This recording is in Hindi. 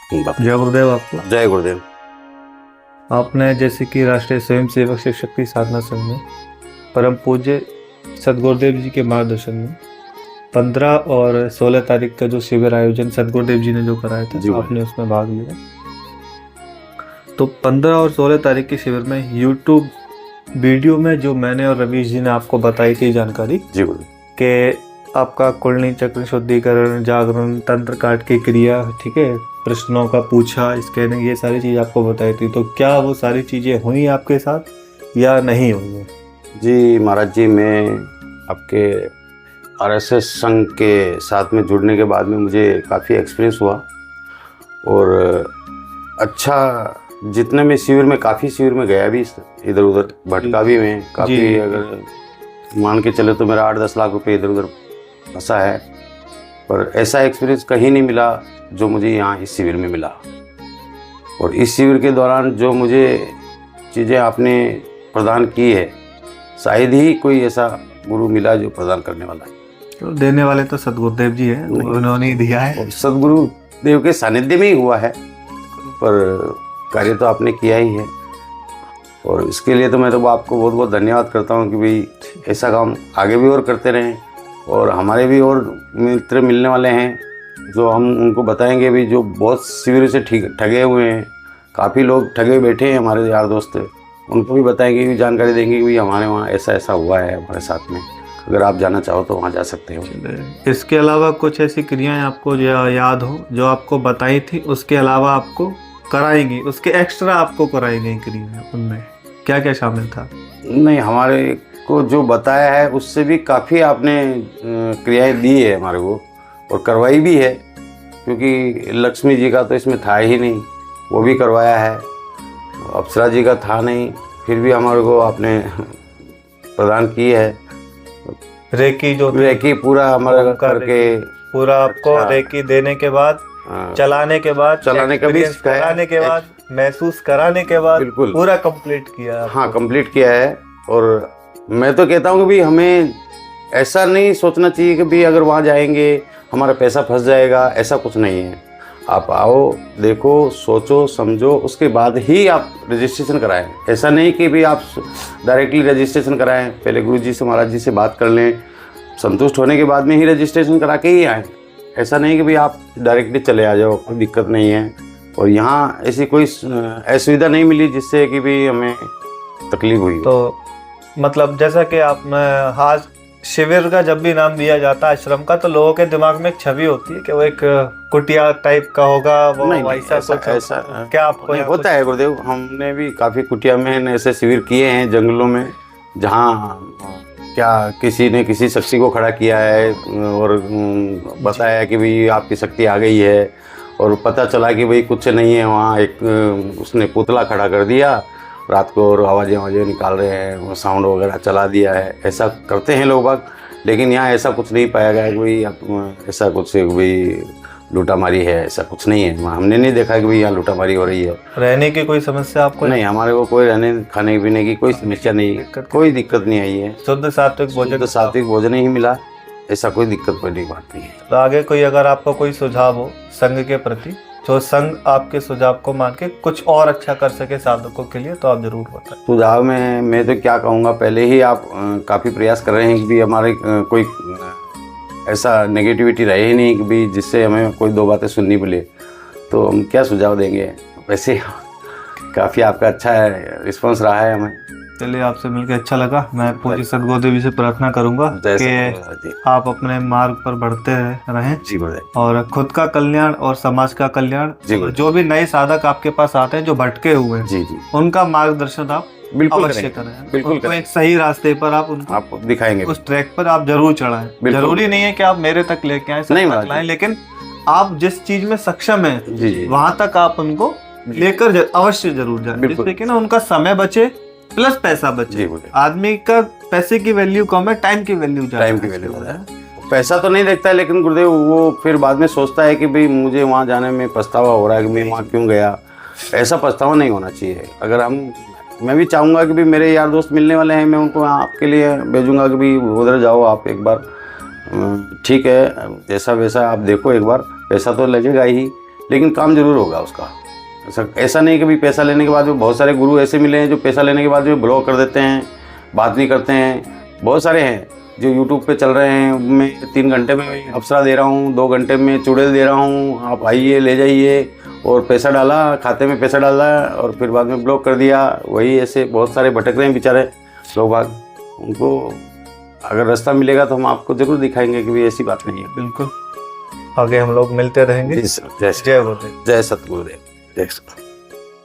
जय गुरुदेव आपको। जय गुरुदेव। आपने जैसे कि राष्ट्रीय स्वयं सेवक शिव शक्ति साधना संघ में परम पूज्य सदगुरुदेव जी के मार्गदर्शन में 15 और 16 तारीख का जो शिविर आयोजन सदगुरुदेव जी ने जो कराया था, आपने उसमें भाग लिया। तो 15 और 16 तारीख के शिविर में यूट्यूब वीडियो में जो मैंने और रवीश जी ने आपको बताई थी जानकारी कि आपका कुंडली चक्र शुद्धिकरण, जागरण, तंत्र काट की क्रिया, ठीक है, प्रश्नों का पूछा, स्कैनिंग, ये सारी चीज़ आपको बताई थी। तो क्या वो सारी चीज़ें हुई आपके साथ या नहीं हुई? जी महाराज जी, मैं आपके आरएसएस संघ के साथ में जुड़ने के बाद में मुझे काफ़ी एक्सपीरियंस हुआ और अच्छा, जितने में शिविर में काफ़ी शिविर में गया भी, इधर उधर भटका भी मैं काफ़ी, अगर मान के चले तो मेरा 8-10 लाख रुपए इधर उधर फंसा है, पर ऐसा एक्सपीरियंस कहीं नहीं मिला जो मुझे यहाँ इस शिविर में मिला। और इस शिविर के दौरान जो मुझे चीज़ें आपने प्रदान की है, शायद ही कोई ऐसा गुरु मिला जो प्रदान करने वाला है। तो देने वाले तो सदगुरुदेव जी हैं, उन्होंने ही दिया है। सदगुरुदेव के सानिध्य में ही हुआ है, पर कार्य तो आपने किया ही है और इसके लिए तो मैं तो आपको बहुत बहुत धन्यवाद करता हूँ कि भाई ऐसा काम आगे भी और करते रहें। और हमारे भी और मित्र मिलने वाले हैं जो हम उनको बताएंगे भी, जो बहुत शिविर से ठगे हुए हैं, काफ़ी लोग ठगे बैठे हैं हमारे यार दोस्त, उनको भी बताएंगे कि जानकारी देंगे कि भाई हमारे वहाँ ऐसा ऐसा हुआ है हमारे साथ में, अगर आप जाना चाहो तो वहाँ जा सकते हो। इसके अलावा कुछ ऐसी क्रियाएं आपको जो याद हो, जो आपको बताई थी, उसके अलावा आपको कराएंगी, उसके एक्स्ट्रा आपको कराई गई क्रियाएं, उनमें क्या क्या शामिल था? नहीं, हमारे को जो बताया है उससे भी काफ़ी आपने क्रियाएं दी है हमारे को और करवाई भी है, क्योंकि लक्ष्मी जी का तो इसमें था ही नहीं, वो भी करवाया है, अप्सरा जी का था नहीं, फिर भी हमारे को आपने प्रदान की है। रेकी पूरा हमारा करके पूरा आपको रेकी देने के बाद, चलाने के बाद, कराने के बाद, महसूस कराने के बाद बिल्कुल पूरा कंप्लीट किया। हाँ, कंप्लीट किया है। और मैं तो कहता हूँ कि भाई हमें ऐसा नहीं सोचना चाहिए कि भाई अगर वहाँ जाएंगे हमारा पैसा फंस जाएगा, ऐसा कुछ नहीं है। आप आओ, देखो, सोचो, समझो, उसके बाद ही आप रजिस्ट्रेशन कराएं। ऐसा नहीं कि भाई आप डायरेक्टली रजिस्ट्रेशन कराएं, पहले गुरु जी से, महाराज जी से बात कर लें, संतुष्ट होने के बाद में ही रजिस्ट्रेशन करा के ही आएँ। ऐसा नहीं कि भाई आप डायरेक्टली चले आ जाओ, कोई दिक्कत नहीं है। और यहाँ ऐसी कोई असुविधा नहीं मिली जिससे कि भाई हमें तकलीफ हुई। तो मतलब जैसा कि आप आज शिविर का जब भी नाम दिया जाता है आश्रम का, तो लोगों के दिमाग में एक छवि होती है कि वो एक कुटिया टाइप का होगा, वो ऐसा क्या आपको होता है गुरुदेव? हमने भी काफ़ी कुटिया में ऐसे शिविर किए हैं जंगलों में, जहाँ क्या किसी ने किसी शक्ति को खड़ा किया है और बताया कि भाई आपकी शक्ति आ गई है, और पता चला कि भाई कुछ नहीं है वहाँ, एक उसने पुतला खड़ा कर दिया रात को और आवाज़ें निकाल रहे हैं, वो साउंड वगैरह चला दिया है। ऐसा करते हैं लोग बाग, लेकिन यहाँ ऐसा कुछ नहीं पाया गया कि भाई ऐसा कुछ भाई लूटामारी है, ऐसा कुछ नहीं है। हमने नहीं देखा कि भाई यहाँ लूटामारी हो रही है। रहने की कोई समस्या आपको? नहीं, हमारे को कोई रहने खाने पीने की कोई समस्या नहीं, कोई दिक्कत नहीं आई है। शुद्ध सात्विक भोजन ही मिला, ऐसा कोई दिक्कत वाली बात नहीं है। तो आगे कोई अगर आपको कोई सुझाव हो संघ के प्रति, जो संघ आपके सुझाव को मान के कुछ और अच्छा कर सके साधकों के लिए, तो आप जरूर बताएं। सुझाव में मैं तो क्या कहूँगा, पहले ही आप काफ़ी प्रयास कर रहे हैं कि भी हमारे कोई ऐसा नेगेटिविटी रहे ही नहीं कि भी जिससे हमें कोई दो बातें सुननी पड़े, तो हम क्या सुझाव देंगे। वैसे काफ़ी आपका अच्छा रिस्पॉन्स रहा है हमें। चलिए, आपसे मिलकर अच्छा लगा। मैं पूज्य सदगुरुदेव से प्रार्थना करूंगा कि आप अपने मार्ग पर बढ़ते रहें जी, और खुद का कल्याण और समाज का कल्याण, जो भी नए साधक आपके पास आते हैं जो भटके हुए हैं, जी, उनका मार्गदर्शन आप बिल्कुल अवश्य करें। बिल्कुल एक सही रास्ते पर आप उनको दिखाएंगे, उस ट्रैक पर आप जरूर चढ़ाएं। जरूरी नहीं है कि आप मेरे तक लेके आए, लेकिन आप जिस चीज में सक्षम है वहां तक आप उनको लेकर अवश्य जरूर जाए, जिससे कि ना उनका समय बचे प्लस पैसा बचे। आदमी का पैसे की वैल्यू कम है, टाइम की वैल्यू ज्यादा है। पैसा तो नहीं देखता है, लेकिन गुरुदेव वो फिर बाद में सोचता है कि भाई मुझे वहाँ जाने में पछतावा हो रहा है कि मैं वहाँ क्यों गया। ऐसा पछतावा नहीं होना चाहिए। अगर मैं भी चाहूँगा कि भाई मेरे यार दोस्त मिलने वाले हैं, मैं उनको आपके लिए भेजूँगा कि भाई उधर जाओ आप एक बार, ठीक है, जैसा वैसा आप देखो एक बार, पैसा तो लगेगा ही, लेकिन काम जरूर होगा उसका। ऐसा नहीं कि भाई पैसा लेने के बाद में, बहुत सारे गुरु ऐसे मिले हैं जो पैसा लेने के बाद में ब्लॉक कर देते हैं, बात नहीं करते हैं। बहुत सारे हैं जो यूट्यूब पे चल रहे हैं, मैं 3 घंटे में अप्सरा दे रहा हूँ, 2 घंटे में चुड़ैल दे रहा हूँ, आप आइए ले जाइए, और पैसा डाला, खाते में पैसा डाला और फिर बाद में ब्लॉक कर दिया। वही ऐसे बहुत सारे भटक रहे हैं बेचारे लोग बाग। उनको अगर रास्ता मिलेगा तो हम आपको ज़रूर दिखाएंगे कि भाई ऐसी बात नहीं है। बिल्कुल, आगे हम लोग मिलते रहेंगे। जी सर, जय जय गुरुदेव। जय सतगुरुदेव, जय सर।